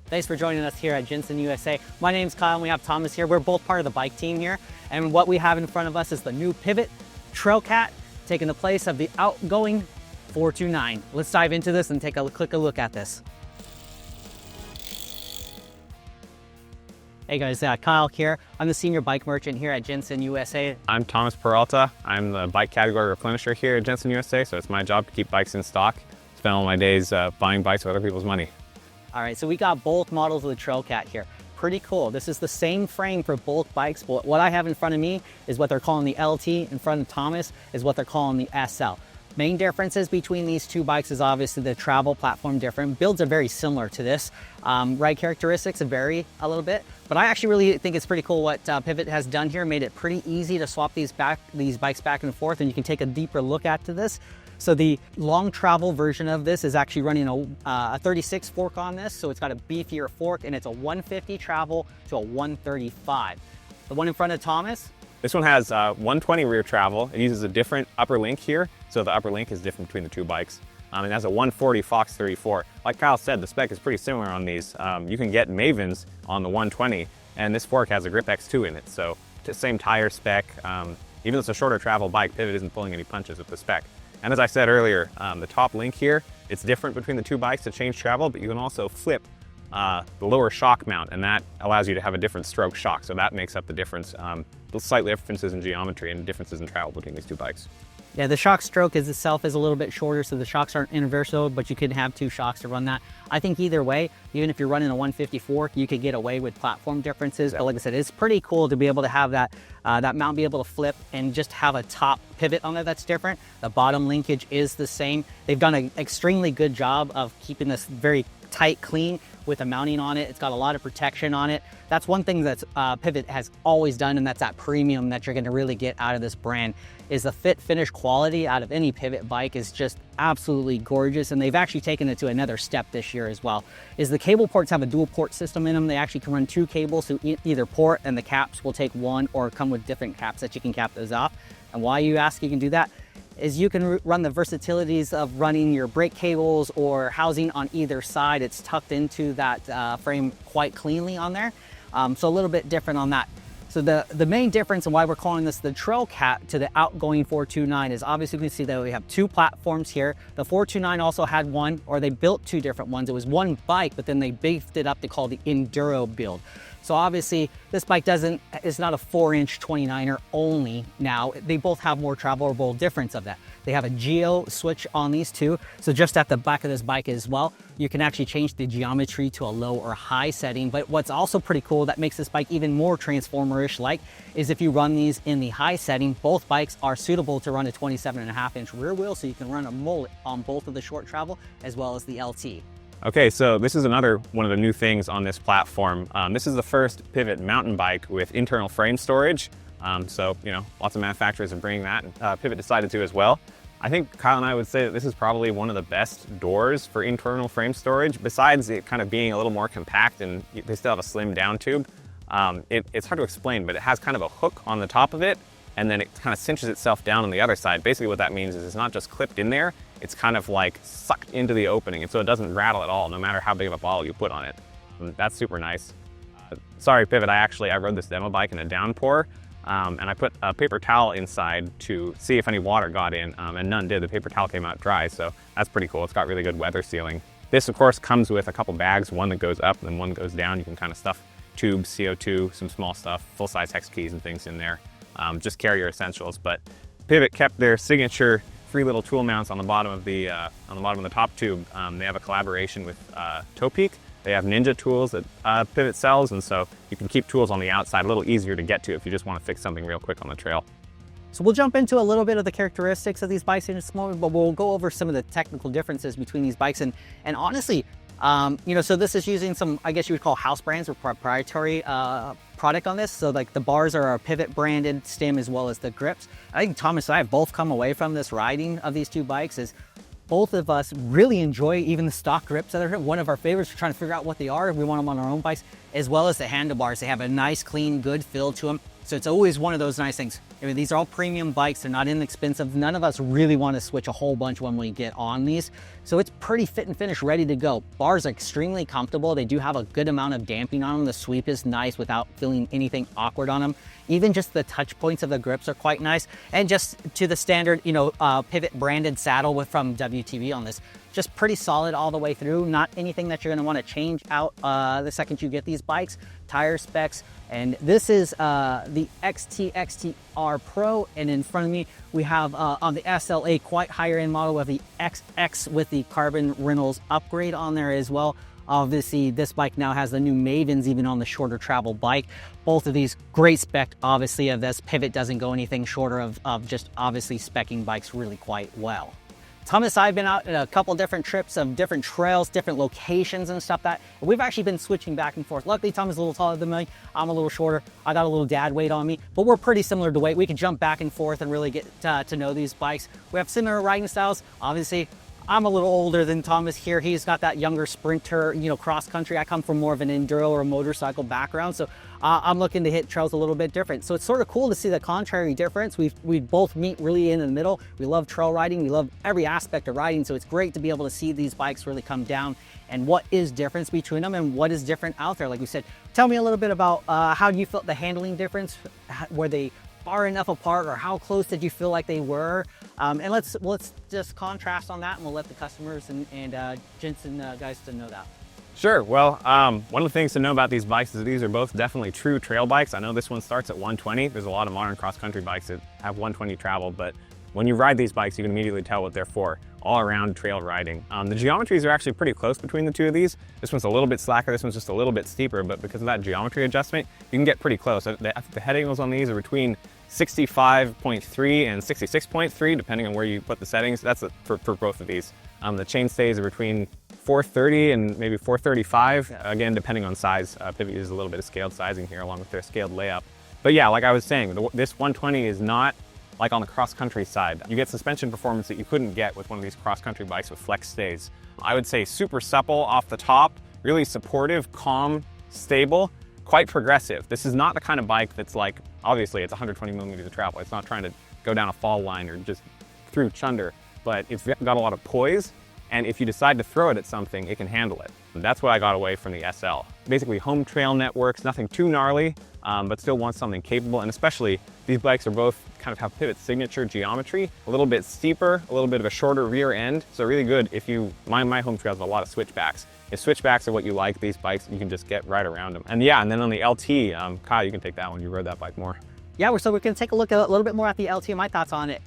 Thanks for joining us here at Jenson, USA. My name's Kyle and we have Thomas here. We're both part of the bike team here. And what we have in front of us is the new Pivot Trailcat, taking the place of the outgoing 429. Let's dive into this and take a quick look at this. Hey guys, Kyle here. I'm the senior bike merchant here at Jenson, USA. I'm Thomas Peralta. I'm the bike category replenisher here at Jenson, USA. So it's my job to keep bikes in stock. Spend all my days buying bikes with other people's money. All right, so we got both models of the Trailcat here. Pretty cool. This is the same frame for both bikes, but what I have in front of me is what they're calling the LT. In front of Thomas is what they're calling the SL. Main differences between these two bikes is obviously the travel platform different. Builds are very similar to this. Ride characteristics vary a little bit, but I actually really think it's pretty cool what Pivot has done here. Made it pretty easy to swap these bikes back and forth, and you can take a deeper look at this. So the long travel version of this is actually running a 36 fork on this, so it's got a beefier fork, and it's a 150 travel to a 135. The one in front of Thomas? This one has 120 rear travel. It uses a different upper link here, so the upper link is different between the two bikes. It has a 140 Fox 34. Like Kyle said, the spec is pretty similar on these. You can get Mavens on the 120, and this fork has a Grip X2 in it, so same tire spec. Even though it's a shorter travel bike, Pivot isn't pulling any punches with the spec. And as I said earlier, the top link here, it's different between the two bikes to change travel, but you can also flip the lower shock mount, and that allows you to have a different stroke shock. So that makes up the difference, the slight differences in geometry and differences in travel between these two bikes. Yeah, the shock stroke itself is a little bit shorter, so the shocks aren't universal, but you could have two shocks to run that. I think either way, even if you're running a 150 fork, you could get away with platform differences. But like I said, it's pretty cool to be able to have that mount be able to flip and just have a top pivot on it that's different. The bottom linkage is the same. They've done an extremely good job of keeping this very tight, clean with a mounting on it. It's got a lot of protection on it. That's one thing that Pivot has always done, and that's that premium that you're going to really get out of this brand, is the fit finish quality out of any Pivot bike is just absolutely gorgeous. And they've actually taken it to another step this year as well, is the cable ports have a dual port system in them. They actually can run two cables to either port, and the caps will take one or come with different caps that you can cap those off. And why you ask you can do that is you can run the versatilities of running your brake cables or housing on either side. It's tucked into that frame quite cleanly on there. So a little bit different on that. So the main difference and why we're calling this the Trailcat to the outgoing 429 is obviously we can see that we have two platforms here. The 429 also had one, or they built two different ones. It was one bike, but then they beefed it up to call the Enduro build. So obviously this bike it's not a 4-inch 29er only now. They both have more travelable difference of that. They have a geo switch on these two. So just at the back of this bike as well, you can actually change the geometry to a low or high setting. But what's also pretty cool that makes this bike even more Transformer-ish like is if you run these in the high setting, both bikes are suitable to run a 27.5-inch rear wheel, so you can run a mullet on both of the short travel as well as the LT. Okay, so this is another one of the new things on this platform. This is the first Pivot mountain bike with internal frame storage. So, lots of manufacturers are bringing that, and Pivot decided to as well. I think Kyle and I would say that this is probably one of the best doors for internal frame storage, besides it kind of being a little more compact and they still have a slim down tube. It's hard to explain, but it has kind of a hook on the top of it, and then it kind of cinches itself down on the other side. Basically what that means is it's not just clipped in there, it's kind of like sucked into the opening, and so it doesn't rattle at all, no matter how big of a bottle you put on it. That's super nice. Sorry, Pivot, I rode this demo bike in a downpour, and I put a paper towel inside to see if any water got in, and none did. The paper towel came out dry, so that's pretty cool. It's got really good weather sealing. This, of course, comes with a couple bags, one that goes up and then one that goes down. You can kind of stuff tubes, CO2, some small stuff, full-size hex keys and things in there. Just carry your essentials. But Pivot kept their signature three little tool mounts on the bottom of the top tube. They have a collaboration with Topeak. They have Ninja tools that Pivot sells, and so you can keep tools on the outside a little easier to get to if you just want to fix something real quick on the trail. So we'll jump into a little bit of the characteristics of these bikes in just a moment, but we'll go over some of the technical differences between these bikes. And honestly, so this is using some, I guess you would call house brands or proprietary product on this. So like the bars are a Pivot branded stem as well as the grips. I think Thomas and I have both come away from this riding of these two bikes is both of us really enjoy even the stock grips that are one of our favorites. We're trying to figure out what they are. We want them on our own bikes, as well as the handlebars. They have a nice, clean, good feel to them. So it's always one of those nice things. I mean, these are all premium bikes. They're not inexpensive. None of us really want to switch a whole bunch when we get on these. So it's pretty fit and finish, ready to go. Bars are extremely comfortable. They do have a good amount of damping on them. The sweep is nice without feeling anything awkward on them. Even just the touch points of the grips are quite nice. And just to the standard, you know, Pivot branded saddle from WTV on this. Just pretty solid all the way through. Not anything that you're going to want to change out the second you get these bikes. Tire specs, and this is the XT Pro, and in front of me we have on the SLA quite higher end model with the XX with the carbon Reynolds upgrade on there as well. Obviously this bike now has the new Mavens even on the shorter travel bike. Both of these great spec obviously of this. Pivot doesn't go anything shorter of just obviously speccing bikes really quite well. Thomas and I have been out in a couple different trips of different trails, different locations and stuff and we've actually been switching back and forth. Luckily, Thomas is a little taller than me. I'm a little shorter. I got a little dad weight on me, but we're pretty similar to weight. We can jump back and forth and really get to know these bikes. We have similar riding styles. Obviously, I'm a little older than Thomas here. He's got that younger sprinter, you know, cross country. I come from more of an enduro or motorcycle background, so I'm looking to hit trails a little bit different. So it's sort of cool to see the contrary difference. We both meet really in the middle. We love trail riding. We love every aspect of riding. So it's great to be able to see these bikes really come down and what is difference between them and what is different out there. Like we said, tell me a little bit about how you felt the handling difference. Were they far enough apart, or how close did you feel like they were? And let's just contrast on that, and we'll let the customers and Jenson guys to know that. Sure. Well, one of the things to know about these bikes is these are both definitely true trail bikes. I know this one starts at 120. There's a lot of modern cross-country bikes that have 120 travel, but when you ride these bikes, you can immediately tell what they're for. All around trail riding. The geometries are actually pretty close between the two of these. This one's a little bit slacker, this one's just a little bit steeper, but because of that geometry adjustment, you can get pretty close. I think the head angles on these are between 65.3 and 66.3, depending on where you put the settings. That's for both of these. The chain stays are between 430 and maybe 435, again, depending on size. Pivot uses a little bit of scaled sizing here along with their scaled layout. But yeah, like I was saying, this 120 is not like on the cross-country side. You get suspension performance that you couldn't get with one of these cross-country bikes with flex stays. I would say super supple off the top, really supportive, calm, stable, quite progressive. This is not the kind of bike that's like, obviously it's 120 millimeters of travel. It's not trying to go down a fall line or just through chunder, but it's got a lot of poise, and if you decide to throw it at something, it can handle it. And that's what I got away from the SL. Basically home trail networks, nothing too gnarly, but still want something capable, and especially these bikes are both kind of have Pivot's signature geometry, a little bit steeper, a little bit of a shorter rear end, so really good if you, my home trails have a lot of switchbacks. If switchbacks are what you like, these bikes, you can just get right around them. And yeah, and then on the LT, Kyle, you can take that one, you rode that bike more. Yeah, so we're gonna take a look at a little bit more at the LT and my thoughts on it.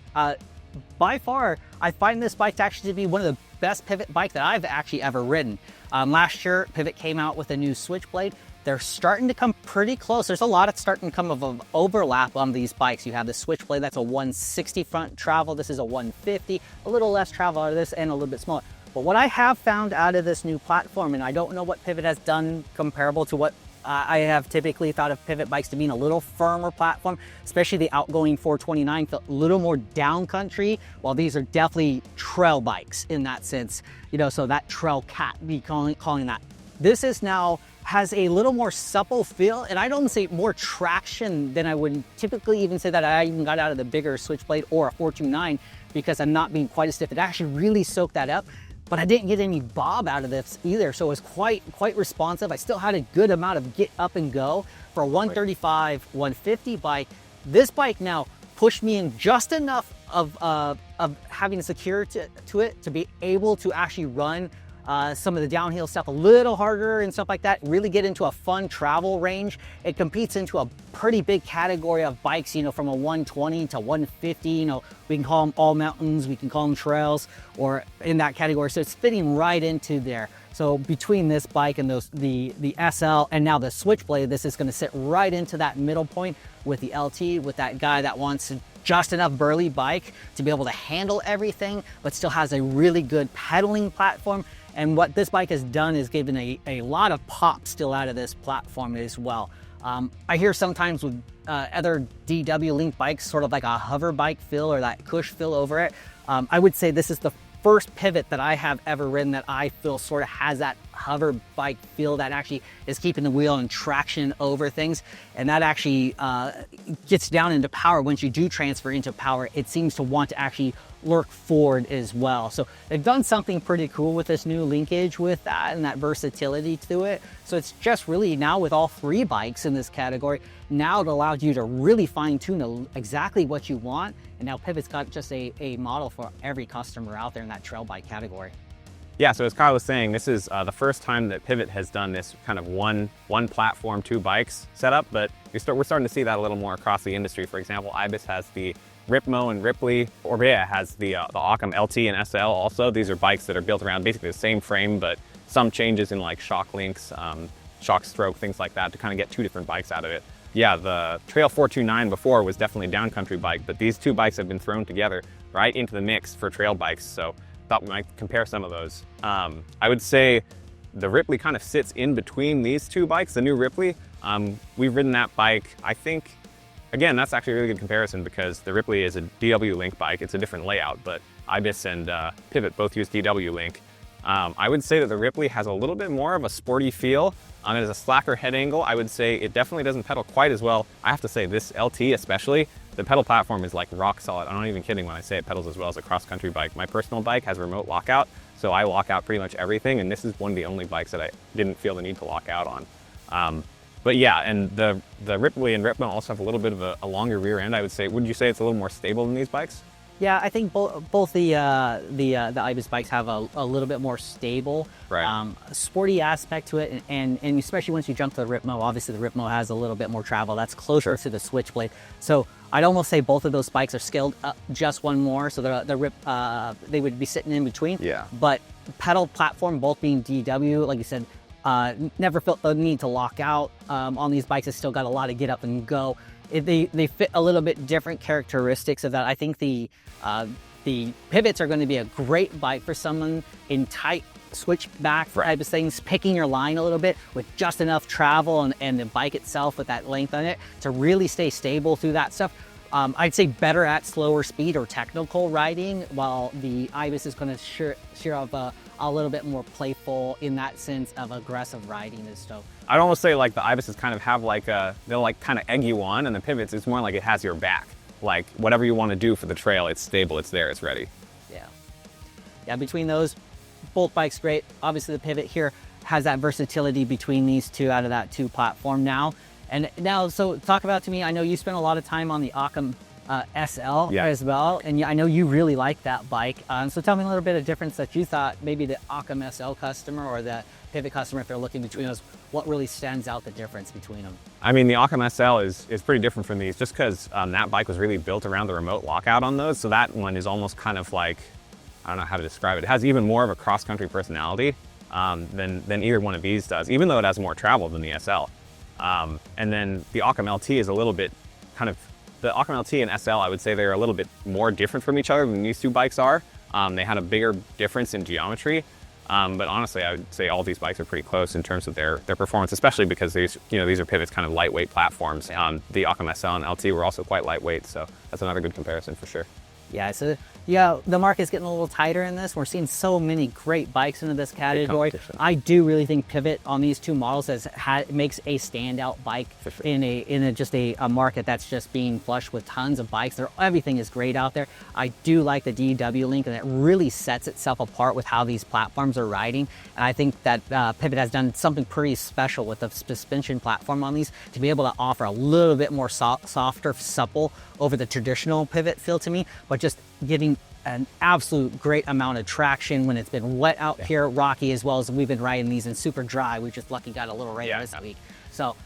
By far, I find this bike to actually be one of the best Pivot bike that I've actually ever ridden. Last year, Pivot came out with a new Switchblade. They're starting to come pretty close. There's a lot of starting to come of an overlap on these bikes. You have the Switchblade, that's a 160 front travel. This is a 150, a little less travel out of this and a little bit smaller. But what I have found out of this new platform, and I don't know what Pivot has done comparable to what I have typically thought of Pivot bikes to being a little firmer platform, especially the outgoing 429 felt a little more down country, while these are definitely trail bikes in that sense. You know, so that Trailcat, be calling that. This is now has a little more supple feel, and I don't say more traction than I would typically even say that I even got out of the bigger Switchblade or a 429, because I'm not being quite as stiff. It actually really soaked that up. But I didn't get any bob out of this either, so it was quite responsive. I still had a good amount of get up and go. For a 135, 150 bike, this bike now pushed me in just enough of having a security to it to be able to actually run some of the downhill stuff a little harder and stuff like that, really get into a fun travel range. It competes into a pretty big category of bikes, you know, from a 120 to 150, you know, we can call them all mountains, we can call them trails, or in that category. So it's fitting right into there. So between this bike and the SL and now the Switchblade, this is gonna sit right into that middle point with the LT, with that guy that wants just enough burly bike to be able to handle everything, but still has a really good pedaling platform. And what this bike has done is given a lot of pop still out of this platform as well. I hear sometimes with other DW Link bikes, sort of like a hover bike feel or that cush feel over it. I would say this is the first Pivot that I have ever ridden that I feel sort of has that hover bike feel that actually is keeping the wheel and traction over things. And that actually gets down into power. Once you do transfer into power, it seems to want to actually lurk forward as well. So they've done something pretty cool with this new linkage with that and that versatility to it. So it's just really now with all 3 bikes in this category, now it allows you to really fine tune exactly what you want. And now Pivot's got just a model for every customer out there in that trail bike category. Yeah, so as Kyle was saying, this is the first time that Pivot has done this kind of one platform, 2 bikes setup, but we're starting to see that a little more across the industry. For example, Ibis has the Ripmo and Ripley. Orbea has the Occam LT and SL also. These are bikes that are built around basically the same frame, but some changes in like shock links, shock stroke, things like that to kind of get 2 different bikes out of it. Yeah, the Trail 429 before was definitely a downcountry bike, but these 2 bikes have been thrown together right into the mix for trail bikes. So thought we might compare some of those. I would say the Ripley kind of sits in between these 2 bikes, the new Ripley. We've ridden that bike, I think, again, that's actually a really good comparison because the Ripley is a DW Link bike. It's a different layout, but Ibis and Pivot both use DW Link. I would say that the Ripley has a little bit more of a sporty feel. It has a slacker head angle. I would say it definitely doesn't pedal quite as well. I have to say this LT especially, the pedal platform is like rock solid. I'm not even kidding when I say it pedals as well as a cross-country bike. My personal bike has remote lockout, so I lock out pretty much everything, and this is one of the only bikes that I didn't feel the need to lock out on. But yeah, and the Ripley and Ripmo also have a little bit of a longer rear end, I would say. Would you say it's a little more stable than these bikes? Yeah, I think both the Ibis bikes have a little bit more stable, sporty aspect to it, and especially once you jump to the Ripmo, obviously the Ripmo has a little bit more travel. That's closer to the Switchblade. So I'd almost say both of those bikes are scaled up just one more, so they would be sitting in between. Yeah. But pedal platform, both being DW, like you said, never felt the need to lock out on these bikes. It's still got a lot of get up and go. They fit a little bit different characteristics of that. I think the Pivots are going to be a great bike for someone in tight switchback type of things, picking your line a little bit with just enough travel and the bike itself with that length on it to really stay stable through that stuff. I'd say better at slower speed or technical riding, while the Ibis is going to share of a little bit more playful in that sense of aggressive riding and stuff. I'd almost say like the Ibises kind of have like they'll like kind of egg you on, and the Pivots, it's more like it has your back. Like whatever you want to do for the trail, it's stable, it's there, it's ready. Yeah, between those, both bikes great. Obviously the Pivot here has that versatility between these 2 out of that 2 platform now. And now, so talk about to me, I know you spent a lot of time on the Occam SL as well, and I know you really like that bike. So tell me a little bit of difference that you thought maybe the Occam SL customer or the Pivot customer, if they're looking between those, what really stands out the difference between them? I mean, the Occam SL is pretty different from these just because that bike was really built around the remote lockout on those. So that one is almost kind of like, I don't know how to describe it. It has even more of a cross-country personality than either one of these does, even though it has more travel than the SL. And then the Occam LT is a little bit kind of, the Occam LT and SL, I would say they're a little bit more different from each other than these 2 bikes are. They had a bigger difference in geometry. But honestly, I would say all these bikes are pretty close in terms of their performance, especially because these are Pivot's kind of lightweight platforms. The Occam SL and LT were also quite lightweight, so that's another good comparison for sure. Yeah, so yeah, the market's getting a little tighter in this. We're seeing so many great bikes into this category. I do really think Pivot on these 2 models makes a standout bike in just a market that's just being flushed with tons of bikes. Everything is great out there. I do like the DW Link, and it really sets itself apart with how these platforms are riding. And I think that Pivot has done something pretty special with the suspension platform on these to be able to offer a little bit more softer, supple over the traditional Pivot feel to me, but just getting an absolute great amount of traction when it's been wet out here, rocky, as well as we've been riding these in super dry. We just lucky got a little rain this week. So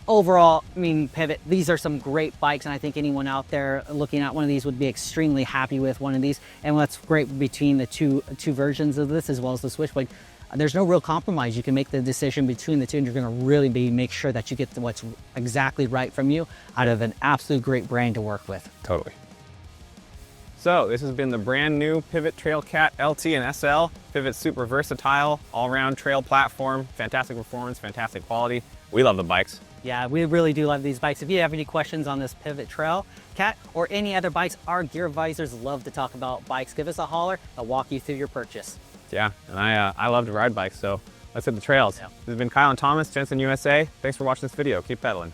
overall, I mean, Pivot, these are some great bikes, and I think anyone out there looking at one of these would be extremely happy with one of these. And what's great between the two versions of this, as well as the Switchblade, there's no real compromise. You can make the decision between the 2, and you're going to really make sure that you get what's exactly right from you out of an absolute great brand to work with. Totally. So this has been the brand new Pivot Trailcat LT and SL. Pivot's super versatile, all-around trail platform, fantastic performance, fantastic quality. We love the bikes. Yeah, we really do love these bikes. If you have any questions on this Pivot Trailcat or any other bikes, our gear advisors love to talk about bikes. Give us a holler. They'll walk you through your purchase. Yeah, and I love to ride bikes, so let's hit the trails. Yeah. This has been Kyle and Thomas, Jenson USA. Thanks for watching this video. Keep pedaling.